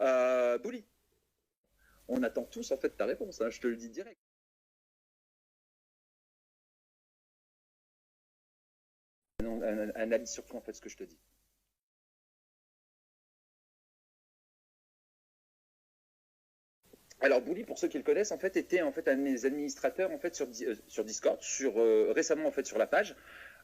Bouli, on attend tous en fait ta réponse, hein, je te le dis direct. Analyse surtout en fait ce que je te dis. Alors Bouli, pour ceux qui le connaissent, en fait, était en fait un de mes administrateurs en fait sur Discord, récemment en fait sur la page.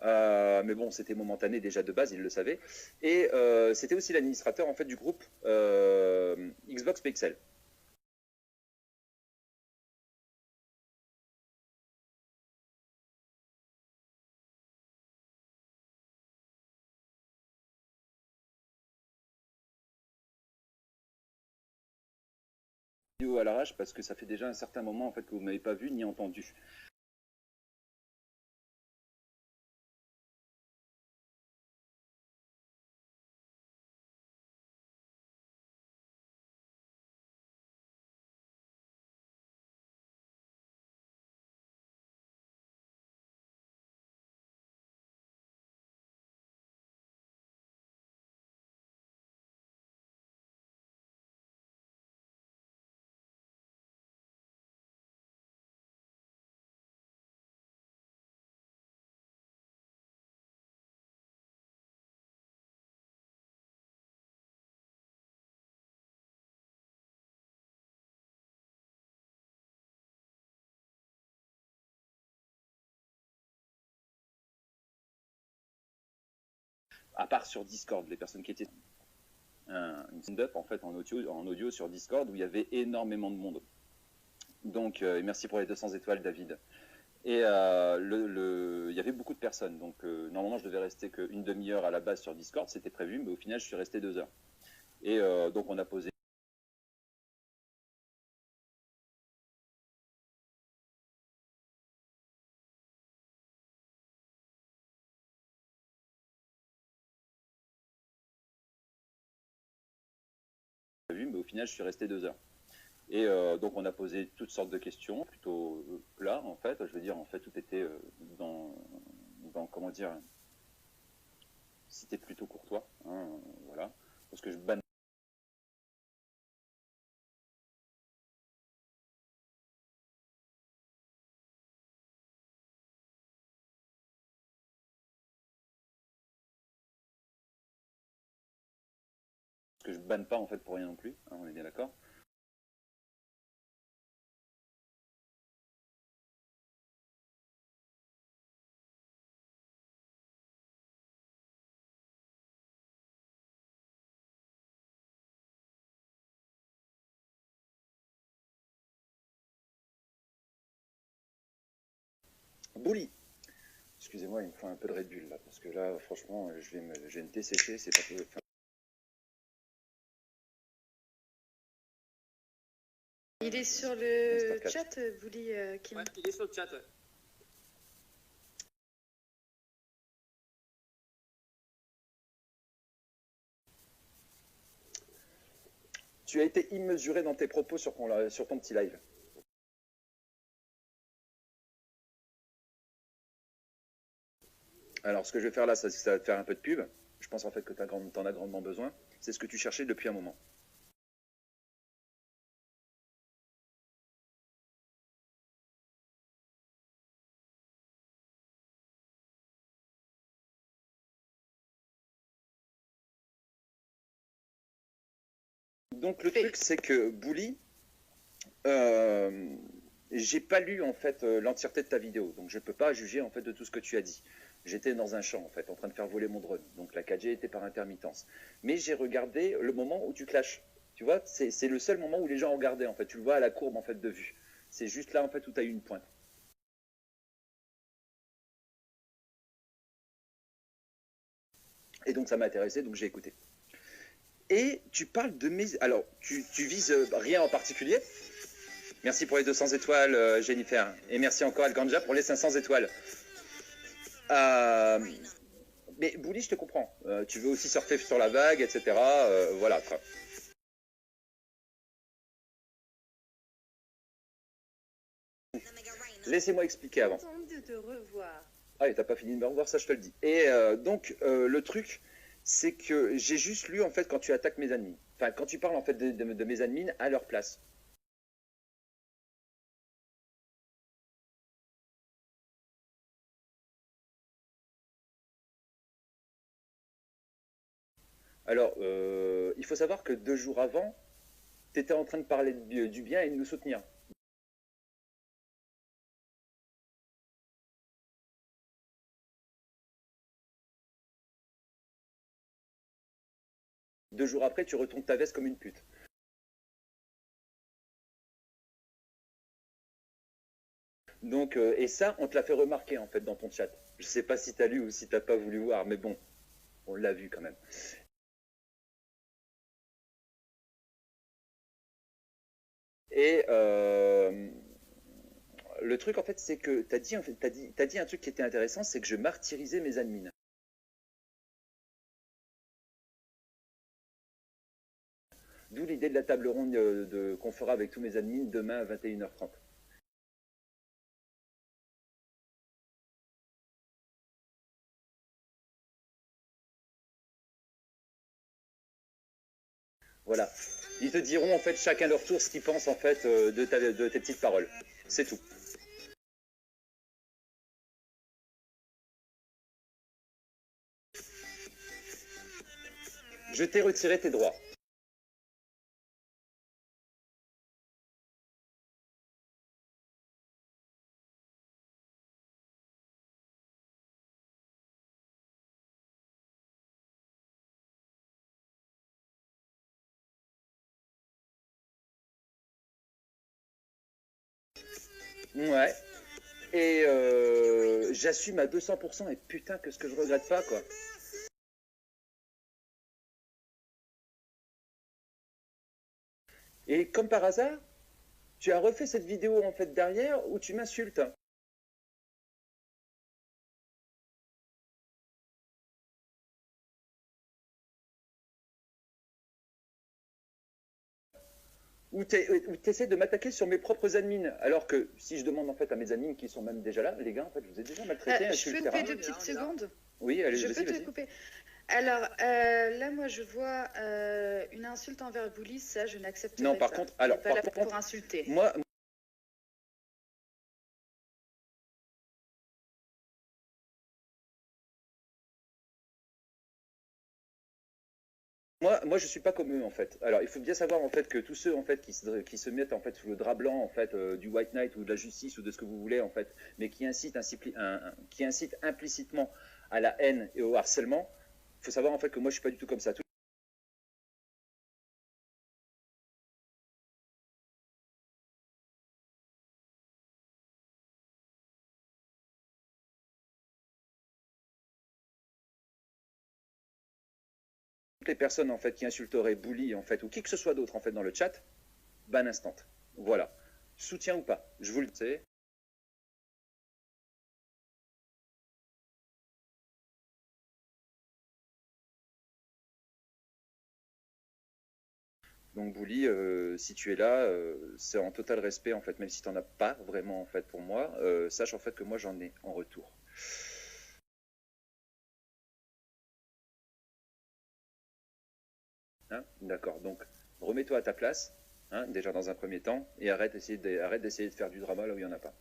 Mais bon, c'était momentané déjà de base, il le savait. Et c'était aussi l'administrateur en fait du groupe Xbox Pixel. À l'arrache parce que ça fait déjà un certain moment en fait que vous m'avez pas vu ni entendu. À part sur Discord, les personnes qui étaient une stand-up en fait en audio sur Discord où il y avait énormément de monde. Donc merci pour les 200 étoiles David. Et il y avait beaucoup de personnes, donc normalement je devais rester qu'une demi-heure à la base sur Discord, c'était prévu, mais au final je suis resté 2 heures. Et donc on a posé prévu, mais au final je suis resté 2 heures. Et donc on a posé toutes sortes de questions, plutôt plat en fait, je veux dire en fait tout était dans comment dire, c'était plutôt courtois, hein, voilà, parce que je banne. Que je banne pas en fait pour rien non plus, hein, on est bien d'accord. Bouli, excusez-moi, il me faut un peu de Red Bull là, parce que là franchement je vais me dessécher, c'est pas possible. Il est sur le chat, Bouli Kim. Ouais, il est sur le chat. Ouais. Tu as été immesuré dans tes propos sur ton petit live. Alors, ce que je vais faire là, ça va te faire un peu de pub. Je pense en fait que tu en as grandement besoin. C'est ce que tu cherchais depuis un moment. Donc, le truc, c'est que Bouli, j'ai pas lu en fait l'entièreté de ta vidéo, donc je peux pas juger en fait de tout ce que tu as dit. J'étais dans un champ en fait, en train de faire voler mon drone, donc la 4G était par intermittence. Mais j'ai regardé le moment où tu clashes. Tu vois, c'est le seul moment où les gens ont regardé en fait. Tu le vois à la courbe en fait de vue. C'est juste là en fait où tu as eu une pointe. Et donc ça m'a intéressé, donc j'ai écouté. Et tu parles de mes... Alors, tu vises rien en particulier. Merci pour les 200 étoiles, Jennifer. Et merci encore, Alganja, pour les 500 étoiles. Mais Bouli, je te comprends. Tu veux aussi surfer sur la vague, etc. Voilà, quoi. Laissez-moi expliquer avant. De te revoir. Ah, et t'as pas fini de me revoir, ça je te le dis. Et donc, le truc, C'est que j'ai juste lu en fait quand tu attaques mes admins. Enfin, quand tu parles en fait de mes admins à leur place. Alors, il faut savoir que 2 jours avant, tu étais en train de parler du bien et de nous soutenir. Deux jours après, tu retournes ta veste comme une pute. Donc, et ça, on te l'a fait remarquer en fait dans ton chat. Je sais pas si t'as lu ou si t'as pas voulu voir, mais bon, on l'a vu quand même. Et le truc en fait, c'est que t'as dit, en fait, t'as dit un truc qui était intéressant, c'est que je martyrisais mes admins. D'où l'idée de la table ronde qu'on fera avec tous mes admins demain à 21h30. Voilà. Ils te diront en fait chacun leur tour ce qu'ils pensent en fait de tes petites paroles. C'est tout. Je t'ai retiré tes droits. Ouais. Et j'assume à 200% et putain que ce que je regrette pas quoi. Et comme par hasard, tu as refait cette vidéo en fait derrière où tu m'insultes. Où tu essaies de m'attaquer sur mes propres admins. Alors que si je demande en fait à mes admins qui sont même déjà là, les gars, en fait, je vous ai déjà maltraité. Je peux te couper 2 petites secondes? Oui, allez, je peux te couper. Alors, là, moi, je vois une insulte envers Bully, ça, je n'accepte pas. Non, par contre, alors, pas là pour insulter. Moi, je suis pas comme eux en fait. Alors, il faut bien savoir en fait que tous ceux en fait qui se mettent en fait sous le drap blanc en fait du White Knight ou de la justice ou de ce que vous voulez en fait, mais qui incitent implicitement à la haine et au harcèlement, il faut savoir en fait que moi, je suis pas du tout comme ça. Les personnes en fait qui insulteraient Bully en fait ou qui que ce soit d'autre en fait dans le chat, ban instant. Voilà. Soutien ou pas, je vous le sais. Donc Bully, si tu es là, c'est en total respect en fait, même si tu n'en as pas vraiment en fait pour moi, sache en fait que moi j'en ai en retour. Hein, d'accord, donc remets-toi à ta place, hein, déjà dans un premier temps, et arrête d'essayer de faire du drama là où il n'y en a pas.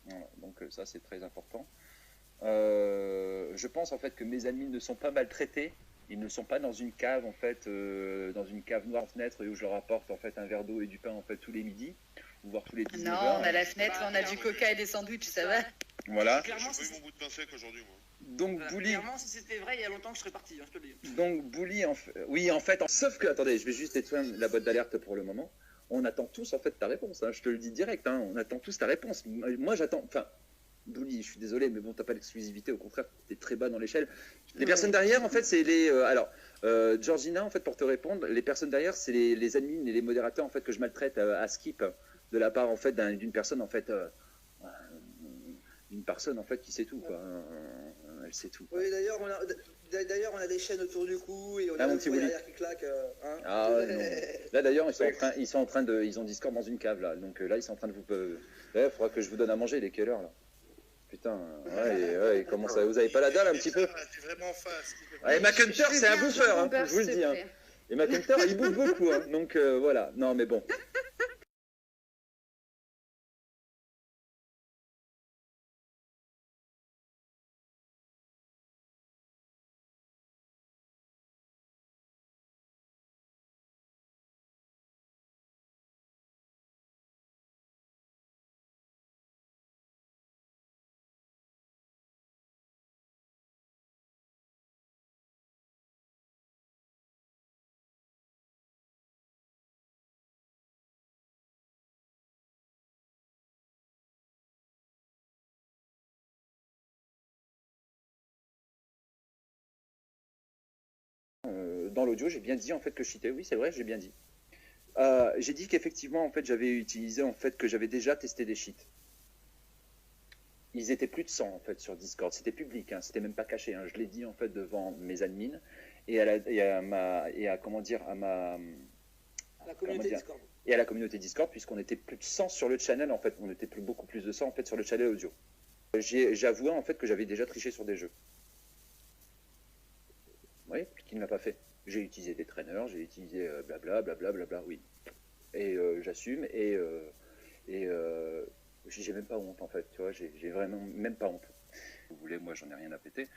Voilà, donc ça c'est très important. Je pense en fait que mes admins ne sont pas maltraités. Ils ne sont pas dans une cave en fait, dans une cave noire fenêtre où je leur apporte en fait un verre d'eau et du pain en fait tous les midis, ou voire tous les 19 heures. Non, on a la fenêtre, on a du coca et des sandwichs, ça va. Voilà. Clairement, j'ai pas eu mon bout de pain sec aujourd'hui, moi. Donc Bully. Clairement, si c'était vrai, il y a longtemps que je serais parti, hein, je te le dis. Donc Bully, oui, en fait, sauf que, attendez, je vais juste éteindre la boîte d'alerte pour le moment. On attend tous en fait ta réponse. Hein, je te le dis direct. Hein, on attend tous ta réponse. Moi, j'attends. Enfin, Bully, je suis désolé, mais bon, t'as pas l'exclusivité. Au contraire, t'es très bas dans l'échelle. Les personnes derrière, en fait, c'est les. Georgina, en fait, pour te répondre, les personnes derrière, c'est les admins et les modérateurs en fait que je maltraite à skip de la part en fait d'une personne en fait. Une personne en fait qui sait tout quoi. Elle sait tout. Oui, d'ailleurs on a des chaînes autour du cou et on a mon le petit fouet Bully. derrière qui claque. Hein. Ah non. Là d'ailleurs ils sont en train de ils ont Discord dans une cave là. Donc là ils sont en train de vous. Il faudra que je vous donne à manger, les quelle heure là. Putain, ouais, comment ça, vous avez pas la dalle un petit peu? T'es vraiment face. Et McHunter, c'est un bouffeur, hein, Beurre, je vous le s'il te dis. Hein. plaît. Et McHunter, il bouffe beaucoup, hein, donc voilà. Non, mais bon. Dans l'audio, j'ai bien dit en fait que je cheatais. Oui, c'est vrai, j'ai bien dit. J'ai dit qu'effectivement, en fait, j'avais utilisé, en fait, que j'avais déjà testé des cheats. Ils étaient plus de 100 en fait sur Discord. C'était public, hein, c'était même pas caché. Hein. Je l'ai dit en fait devant mes admins et à comment dire à ma La communauté dire Discord. et à la communauté Discord puisqu'on était plus de 100 sur le channel en fait. On était beaucoup plus de 100 en fait sur le channel audio. J'avoue en fait que j'avais déjà triché sur des jeux. Oui, qui ne l'a pas fait. J'ai utilisé des traîneurs, j'ai utilisé blablabla, oui. Et j'assume et j'ai même pas honte en fait, tu vois, j'ai vraiment même pas honte. Vous voulez, moi j'en ai rien à péter.